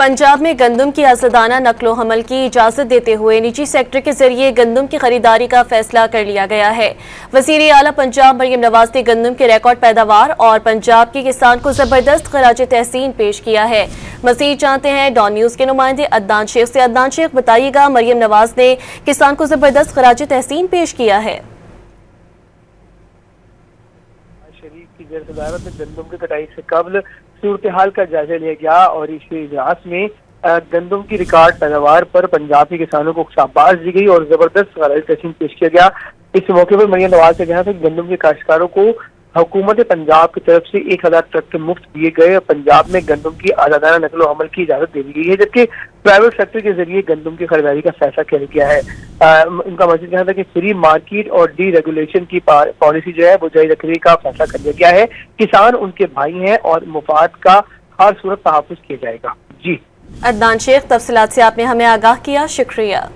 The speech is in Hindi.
पंजाब में गंदम की आज़ादाना नकलो हमल की इजाज़त देते हुए निजी सेक्टर के जरिए गंदम की खरीदारी का फैसला कर लिया गया है। वज़ीर आला पंजाब मरियम नवाज ने गंदम की रिकॉर्ड पैदावार और पंजाब के किसान को जबरदस्त खराज तहसीन पेश किया है। मज़ीद जानते हैं डॉन न्यूज़ के नुमाइंदे अदनान शेख से। अदनान शेख, बताइएगा, मरियम नवाज ने किसान को जबरदस्त खराज तहसीन पेश किया है। शरीफ की जेर सदारत में गंदम की कटाई से कबल सूरत हाल का जायजा लिया गया और इस इजलास में गंदम की रिकॉर्ड पैदावार पर पंजाब के किसानों को शाबाश दी गई और जबरदस्त खराज तहसीन पेश किया गया। इस मौके पर मरियम नवाज ने कहा था कि गंदम के काश्तकारों को हुकूमत पंजाब की तरफ से 1000 ट्रक मुफ्त दिए गए। पंजाब में गंदम की आज़ादाना नकलो हमल की इजाजत दे दी गई है, जबकि प्राइवेट सेक्टर के जरिए गंदम की खरीदारी का फैसला किया गया है। उनका मजीद कहना था कि फ्री मार्केट और डी रेगुलेशन की पॉलिसी जो है वो जारी रखने का फैसला कर लिया गया है। किसान उनके भाई हैं और मुफाद का हर सूरत तहफ़्फ़ुज़ किया जाएगा। जी अदनान शेख, तफसीलात से आपने हमें आगाह किया, शुक्रिया।